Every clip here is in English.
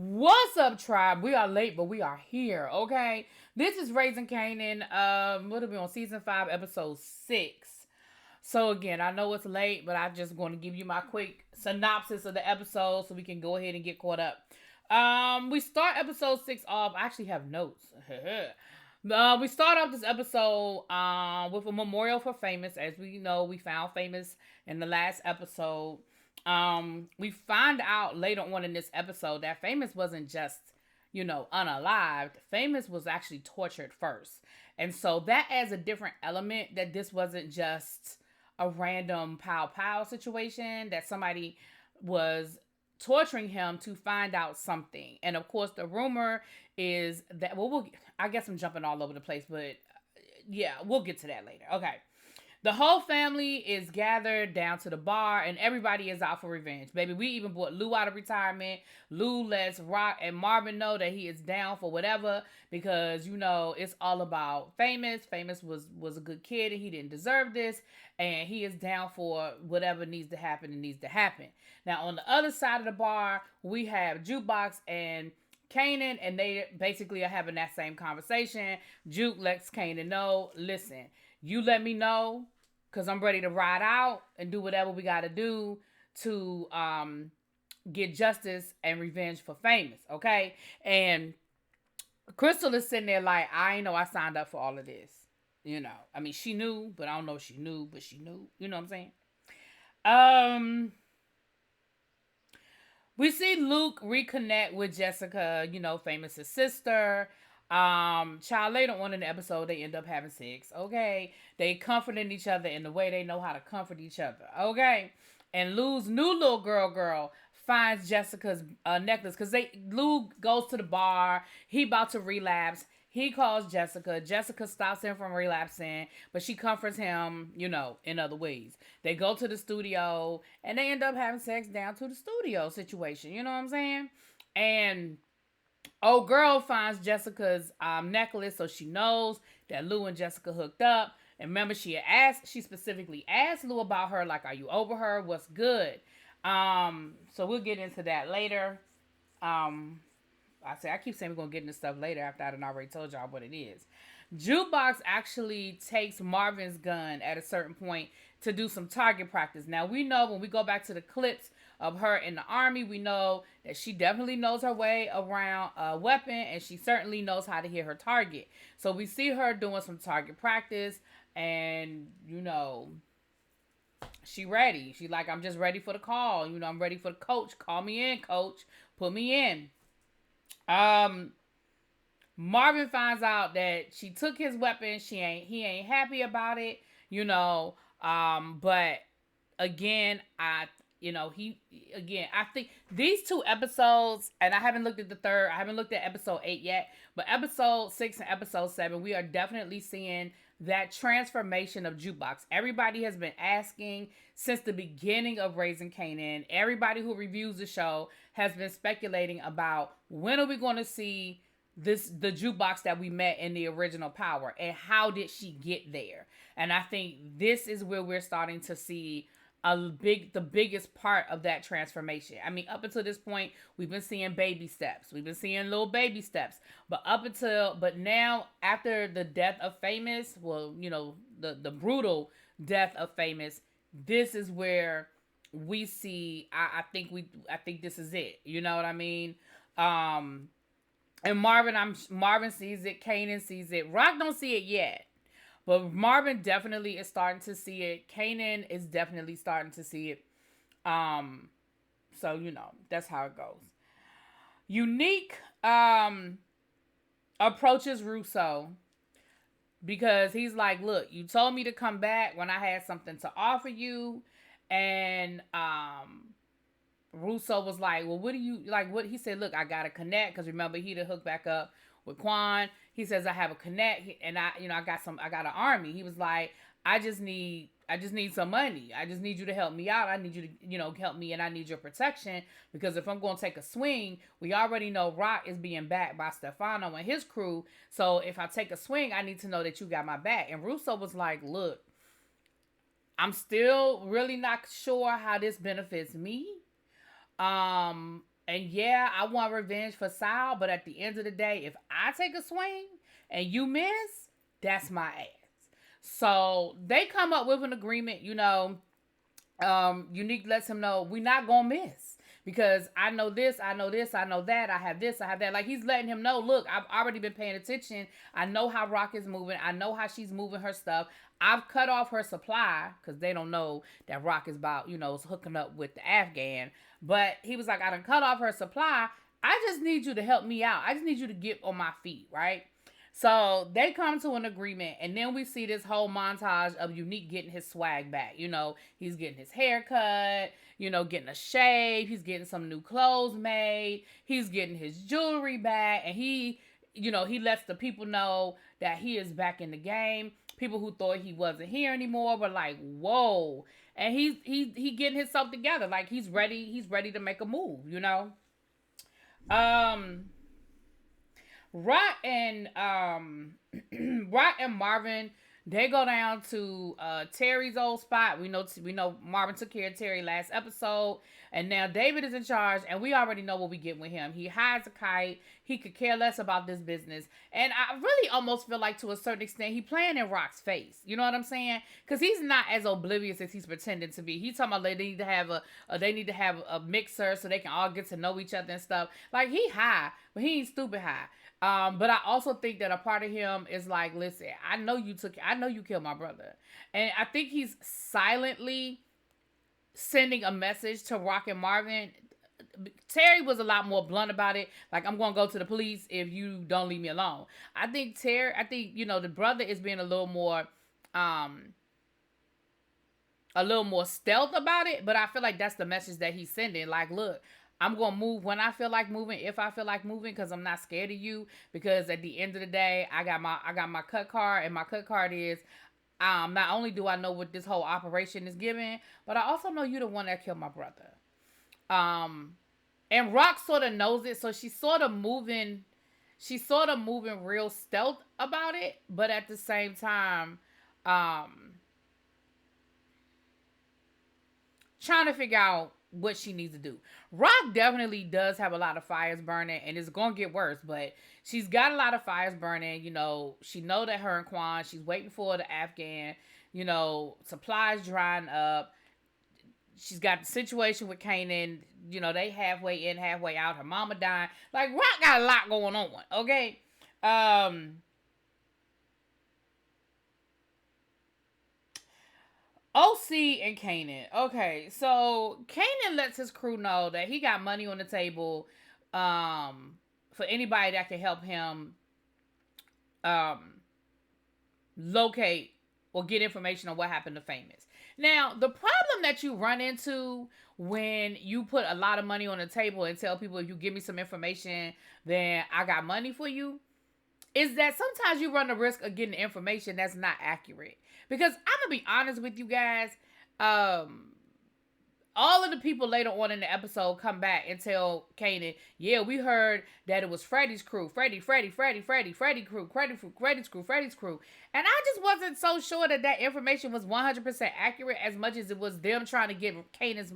What's up, tribe? We are late, but we are here, okay? This is Raising Kanan. We'll be on season 5, episode 6. So again, I know it's late, but I'm just going to give you my quick synopsis of the episode so we can go ahead and get caught up. We start episode 6 off. I actually have notes. We start off this episode with a memorial for Famous. As we know, we found Famous in the last episode. We find out later on in this episode that Famous wasn't just, unalived. Famous was actually tortured first. And so that adds a different element, that this wasn't just a random pow situation, that somebody was torturing him to find out something. And of course, the rumor is that, I guess I'm jumping all over the place, but yeah, we'll get to that later. Okay. The whole family is gathered down to the bar, and everybody is out for revenge. Baby, we even brought Lou out of retirement. Lou lets Rock and Marvin know that he is down for whatever, because, it's all about Famous. Famous was a good kid, and he didn't deserve this, and he is down for whatever needs to happen and needs to happen. Now, on the other side of the bar, we have Jukebox and Kanan, and they basically are having that same conversation. Juke lets Kanan know, listen, you let me know, because I'm ready to ride out and do whatever we got to do to get justice and revenge for Famous, okay? And Crystal is sitting there like, I ain't know I signed up for all of this. I mean, she knew, but I don't know if she knew, but she knew. You know what I'm saying? We see Luke reconnect with Jessica, Famous's sister. Child, later on in the episode, they end up having sex. Okay, they comforting each other in the way they know how to comfort each other. Okay, and Lou's new little girl finds Jessica's necklace, because Lou goes to the bar. He about to relapse. He calls Jessica. Jessica stops him from relapsing, but she comforts him, in other ways. They go to the studio, and they end up having sex down to the studio situation. You know what I'm saying? And old girl finds Jessica's necklace, so she knows that Lou and Jessica hooked up. And remember, she specifically asked Lou about her, like, are you over her? What's good? So we'll get into that later. I keep saying we're gonna get into stuff later after I done already told y'all what it is. Jukebox actually takes Marvin's gun at a certain point to do some target practice. Now, we know when we go back to the clips of her in the army, we know that she definitely knows her way around a weapon, and she certainly knows how to hit her target. So we see her doing some target practice, and she ready. She like, I'm just ready for the call. I'm ready for the coach. Call me in, coach. Put me in. Marvin finds out that she took his weapon. He ain't happy about it, but again, I think these 2 episodes, and I haven't looked at the third, I haven't looked at episode 8 yet, but episode 6 and episode 7, we are definitely seeing that transformation of Jukebox. Everybody has been asking since the beginning of Raising Kanan. Everybody who reviews the show has been speculating about, when are we going to see the Jukebox that we met in the original Power, and how did she get there? And I think this is where we're starting to see the biggest part of that transformation. I mean, up until this point, we've been seeing baby steps. We've been seeing little baby steps. But now, after the death of Famous, the brutal death of Famous, this is where we see, I think this is it. You know what I mean? And Marvin sees it, Kanan sees it. Rock don't see it yet. But Marvin definitely is starting to see it. Kanan is definitely starting to see it. So that's how it goes. Unique approaches Russo, because he's like, look, you told me to come back when I had something to offer you. And Russo was like, well, what do you like? What he said, look, I gotta connect, because remember, he to hook back up with Quan. He says, I have a connect, and I got an army. He was like, I just need some money. I just need you to help me out. I need you to, help me, and I need your protection, because if I'm going to take a swing, we already know Rock is being backed by Stefano and his crew. So if I take a swing, I need to know that you got my back. And Russo was like, look, I'm still really not sure how this benefits me. And yeah, I want revenge for Sal, but at the end of the day, if I take a swing and you miss, that's my ass. So they come up with an agreement, Unique lets him know we not gonna miss because I know this, I know this, I know that, I have this, I have that. Like he's letting him know, look, I've already been paying attention. I know how Rock is moving. I know how she's moving her stuff. I've cut off her supply because they don't know that Rock is about, hooking up with the Afghan. But he was like, I done cut off her supply. I just need you to help me out. I just need you to get on my feet, right? So they come to an agreement, and then we see this whole montage of Unique getting his swag back. He's getting his hair cut, getting a shave, he's getting some new clothes made, he's getting his jewelry back, and he lets the people know that he is back in the game. People who thought he wasn't here anymore were like, whoa. And he getting himself together. Like he's ready to make a move. Um Rock and Rock and Marvin, they go down to Terry's old spot. We know Marvin took care of Terry last episode, and now David is in charge, and we already know what we get with him. He hides a kite. He could care less about this business, and I really almost feel like to a certain extent he playing in Rock's face. You know what I'm saying? Because he's not as oblivious as he's pretending to be. He's talking about they need to have a mixer so they can all get to know each other and stuff. Like he high, but he ain't stupid high. But I also think that a part of him is like, listen, I know you killed my brother. And I think he's silently sending a message to Rock and Marvin. Terry was a lot more blunt about it. Like, I'm going to go to the police if you don't leave me alone. I think the brother is being a little more stealth about it, but I feel like that's the message that he's sending. Like, look, I'm going to move when I feel like moving, if I feel like moving, because I'm not scared of you. Because at the end of the day, I got my cut card, and my cut card is, not only do I know what this whole operation is giving, but I also know you're the one that killed my brother. And Rock sort of knows it, so she's sort of moving real stealth about it, but at the same time, trying to figure out what she needs to do. Rock definitely does have a lot of fires burning, and it's gonna get worse, but she's got a lot of fires burning. She know that her and Quan, she's waiting for the Afghan, supplies drying up. She's got the situation with Kanan, they halfway in, halfway out, her mama dying. Like, Rock got a lot going on, okay? OC and Kanan. Okay, so Kanan lets his crew know that he got money on the table for anybody that can help him locate or get information on what happened to Famous. Now, the problem that you run into when you put a lot of money on the table and tell people, if you give me some information, then I got money for you, is that sometimes you run the risk of getting information that's not accurate. Because I'm going to be honest with you guys, all of the people later on in the episode come back and tell Kanan, yeah, we heard that it was Freddy's crew. Freddy's crew. And I just wasn't so sure that information was 100% accurate as much as it was them trying to get Kanan's,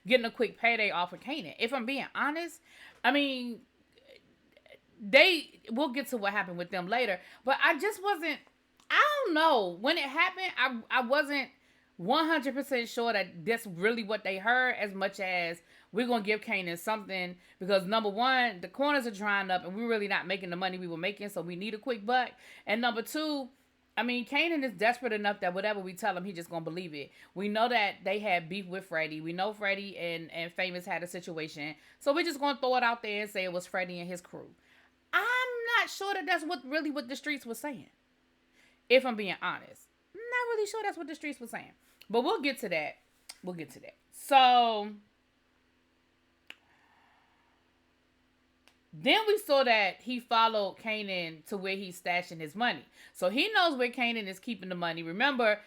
getting a quick payday off of Kanan. If I'm being honest, I mean, we'll get to what happened with them later, but I just wasn't, I don't know. When it happened, I wasn't 100% sure that that's really what they heard, as much as we're going to give Kanan something, because number one, the corners are drying up and we're really not making the money we were making, so we need a quick buck. And number two, I mean, Kanan is desperate enough that whatever we tell him, he just going to believe it. We know that they had beef with Freddie. We know Freddie and Famous had a situation, so we're just going to throw it out there and say it was Freddie and his crew. I'm not sure that that's what the streets was saying. If I'm being honest. I'm not really sure that's what the streets was saying. But we'll get to that. So, then we saw that he followed Kanan to where he's stashing his money. So he knows where Kanan is keeping the money. Remember,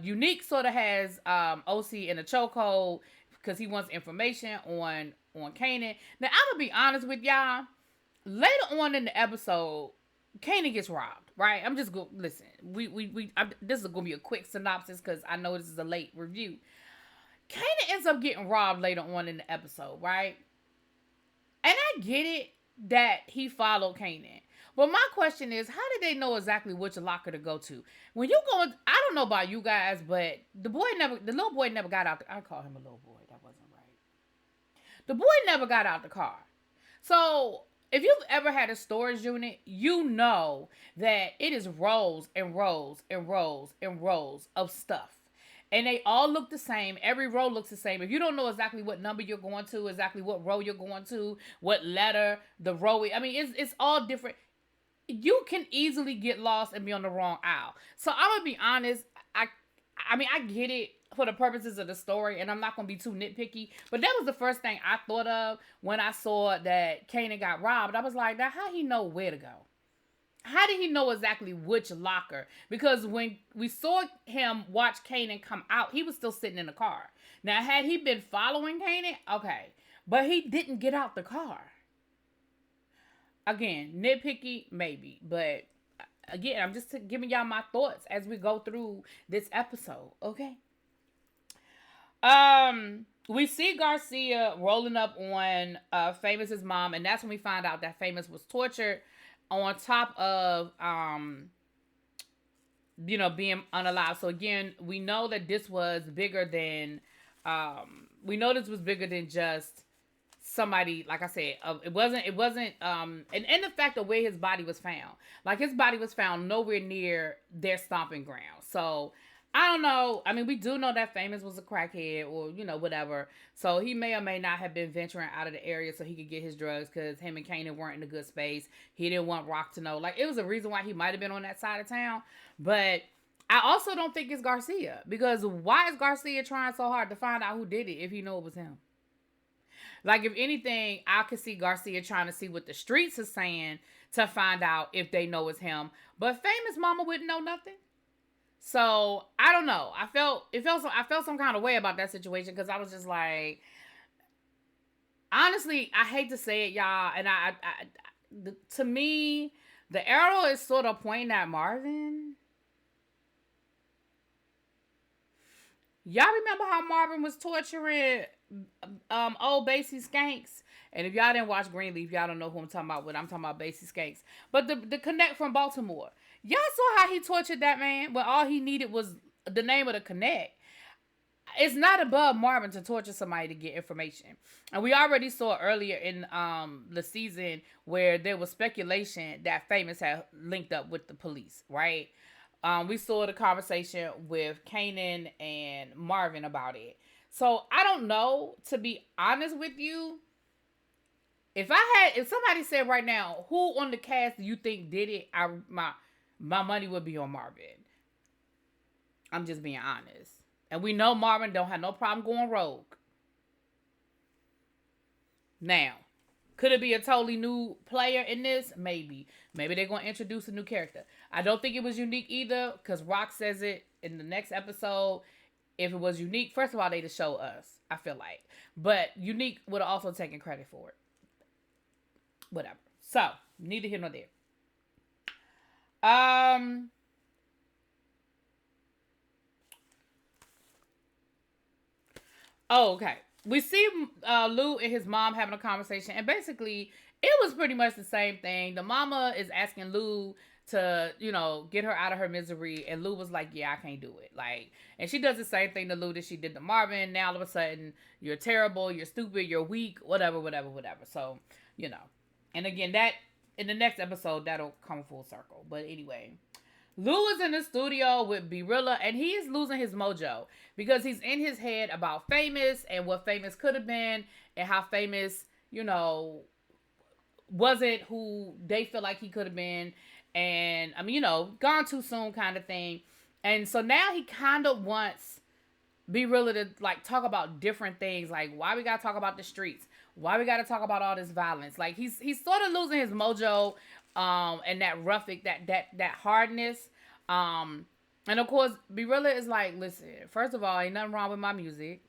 Unique sort of has OC in a chokehold because he wants information on Kanan. Now, I'm going to be honest with y'all. Later on in the episode, Kanan gets robbed, right? I'm just going to listen. This is going to be a quick synopsis because I know this is a late review. Kanan ends up getting robbed later on in the episode, right? And I get it that he followed Kanan. But my question is, how did they know exactly which locker to go to? When you go, I don't know about you guys, but the little boy never got out. I call him a little boy. That wasn't right. The boy never got out the car. So if you've ever had a storage unit, you know that it is rows and rows and rows and rows of stuff. And they all look the same. Every row looks the same. If you don't know exactly what number you're going to, exactly what row you're going to, what letter the row is, I mean, it's all different. You can easily get lost and be on the wrong aisle. So I'm gonna be honest. I mean, I get it for the purposes of the story, and I'm not gonna be too nitpicky. But that was the first thing I thought of when I saw that Kanan got robbed. I was like, now how he know where to go? How did he know exactly which locker? Because when we saw him watch Kanan come out, he was still sitting in the car. Now, had he been following Kanan, okay, but he didn't get out the car. Again, nitpicky, maybe, but again, I'm just giving y'all my thoughts as we go through this episode, okay? We see Garcia rolling up on Famous's mom, and that's when we find out that Famous was tortured on top of being unalive. So again, we know that this was bigger than just somebody, like I said, it wasn't and the fact of where his body was found. Like, his body was found nowhere near their stomping ground. So I don't know. I mean, we do know that Famous was a crackhead or, whatever. So he may or may not have been venturing out of the area so he could get his drugs, because him and Kanan weren't in a good space. He didn't want Rock to know. Like, it was a reason why he might have been on that side of town. But I also don't think it's Garcia, because why is Garcia trying so hard to find out who did it if he knew it was him? Like, if anything, I could see Garcia trying to see what the streets are saying to find out if they know it's him. But Famous mama wouldn't know nothing. So I don't know. I felt some kind of way about that situation, because I was just like, honestly, I hate to say it, y'all, and to me, the arrow is sort of pointing at Marvin. Y'all remember how Marvin was torturing old Basie Skanks? And if y'all didn't watch Greenleaf, y'all don't know who I'm talking about when I'm talking about Basie Skanks. But the connect from Baltimore. Y'all saw how he tortured that man when all he needed was the name of the connect. It's not above Marvin to torture somebody to get information. And we already saw earlier in the season where there was speculation that Famous had linked up with the police, right? We saw the conversation with Kanan and Marvin about it. So I don't know, to be honest with you. If somebody said right now, who on the cast do you think did it? My money would be on Marvin. I'm just being honest. And we know Marvin don't have no problem going rogue. Now, could it be a totally new player in this? Maybe. Maybe they're going to introduce a new character. I don't think it was Unique either, because Rock says it in the next episode. If it was Unique, first of all, they'd show us, I feel like. But Unique would have also taken credit for it. Whatever. So, neither here nor there. Oh, okay. We see Lou and his mom having a conversation, and basically, it was pretty much the same thing. The mama is asking Lou to, get her out of her misery, and Lou was like, yeah, I can't do it. Like, and she does the same thing to Lou that she did to Marvin. Now, all of a sudden, you're terrible, you're stupid, you're weak, whatever. So, and again, that, in the next episode, that'll come full circle. But anyway, Lou is in the studio with Barilla, and he is losing his mojo because he's in his head about Famous and what Famous could have been and how Famous, wasn't who they feel like he could have been. And, I mean, gone too soon kind of thing. And so now he kind of wants Barilla to, like, talk about different things. Like, why we got to talk about the streets? Why we got to talk about all this violence? Like, he's sort of losing his mojo. And that roughing, that hardness. And of course, Barilla is like, listen, first of all, ain't nothing wrong with my music.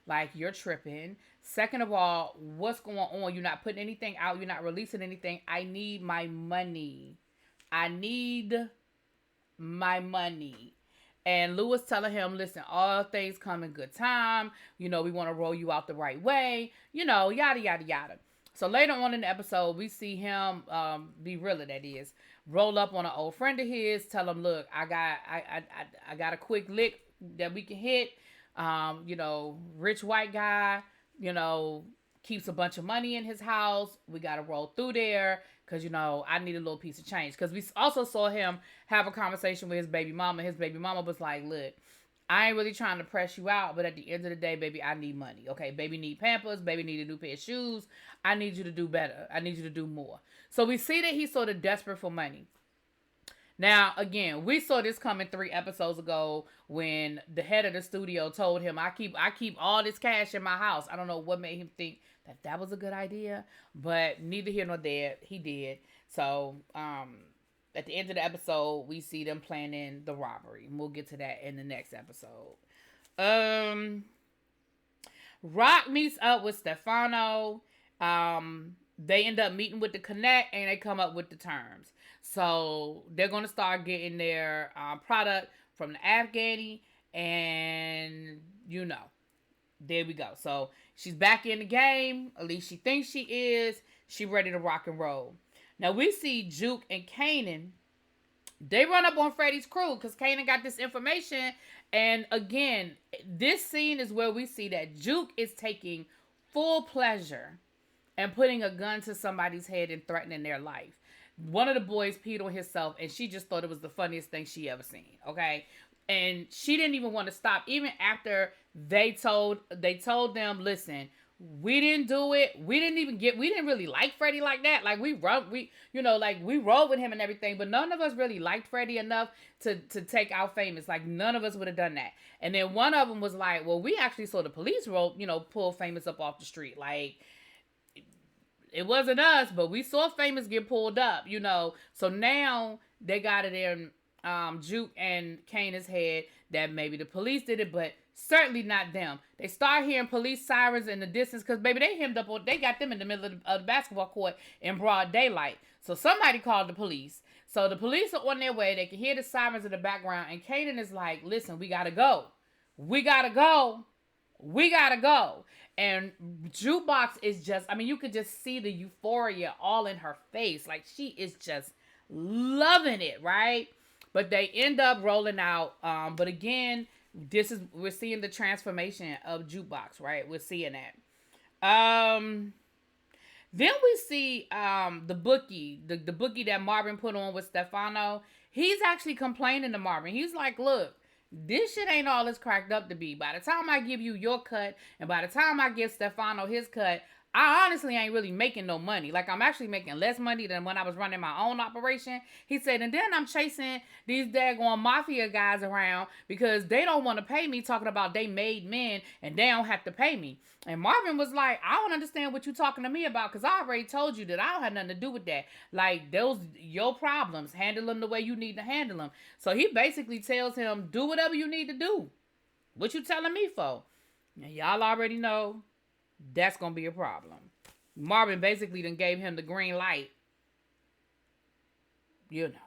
Like, you're tripping. Second of all, what's going on? You're not putting anything out. You're not releasing anything. I need my money. And Lewis telling him, listen, all things come in good time. You know, we want to roll you out the right way. You know, yada, yada, yada. So later on in the episode, we see him, be realer, that is, roll up on an old friend of his, tell him, look, I got a quick lick that we can hit. You know, rich white guy, you know, keeps a bunch of money in his house. We got to roll through there because, you know, I need a little piece of change. Because we also saw him have a conversation with his baby mama. His baby mama was like, look, I ain't really trying to press you out, but at the end of the day, baby, I need money. Okay, baby need Pampers. Baby need a new pair of shoes. I need you to do better. I need you to do more. So we see that he's sort of desperate for money. Now, again, we saw this coming 3 episodes ago when the head of the studio told him, I keep all this cash in my house. I don't know what made him think that was a good idea, but neither here nor there, he did. So, at the end of the episode, we see them planning the robbery. And we'll get to that in the next episode. Rock meets up with Stefano. They end up meeting with the Connect and they come up with the terms. So they're going to start getting their product from the Afghani, and you know, there we go. So she's back in the game. At least she thinks she is. She ready to rock and roll. Now we see Juke and Kanan. They run up on Freddy's crew because Kanan got this information. And again, this scene is where we see that Juke is taking full pleasure and putting a gun to somebody's head and threatening their life. One of the boys peed on himself, and she just thought it was the funniest thing she ever seen. Okay, and she didn't even want to stop, even after they told them, listen, we didn't do it. We didn't really like Freddie like that. Like we rolled with him and everything, but none of us really liked Freddie enough to take out Famous. Like none of us would have done that. And then one of them was like, well, we actually saw the police pull Famous up off the street. Like, it wasn't us, but we saw Famous get pulled up, you know. So now they got it in Juke and Kanan's head that maybe the police did it, but certainly not them. They start hearing police sirens in the distance because, baby, they got them in the middle of the basketball court in broad daylight. So somebody called the police. So the police are on their way. They can hear the sirens in the background, and Kanan is like, listen, we got to go. We got to go. We got to go. And Jukebox is just, I mean, you could just see the euphoria all in her face. Like, she is just loving it, right? But they end up rolling out. But again, we're seeing the transformation of Jukebox, right? We're seeing that. Then we see the bookie, the bookie that Marvin put on with Stefano. He's actually complaining to Marvin. He's like, look, this shit ain't all it's cracked up to be. By the time I give you your cut, and by the time I give Stefano his cut, I honestly ain't really making no money. Like, I'm actually making less money than when I was running my own operation. He said, and then I'm chasing these daggone mafia guys around because they don't want to pay me, talking about they made men and they don't have to pay me. And Marvin was like, I don't understand what you're talking to me about because I already told you that I don't have nothing to do with that. Like, those your problems. Handle them the way you need to handle them. So he basically tells him, do whatever you need to do. What you telling me for? Now, y'all already know that's going to be a problem. Marvin basically then gave him the green light. You know.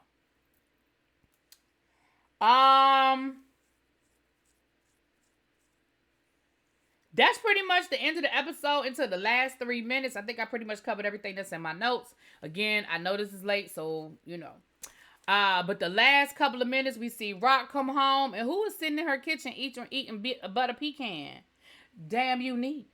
That's pretty much the end of the episode into the last 3 minutes. I think I pretty much covered everything that's in my notes. Again, I know this is late, so, you know. But the last couple of minutes, we see Rock come home. And who was sitting in her kitchen eating a butter pecan? Damn Unique.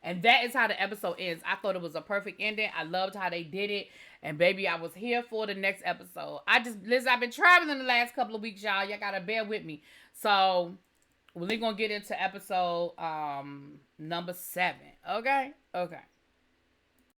And that is how the episode ends. I thought it was a perfect ending. I loved how they did it. And baby, I was here for the next episode. I've been traveling the last couple of weeks, y'all. Y'all gotta bear with me. So we're gonna get into episode number 7. Okay? Okay.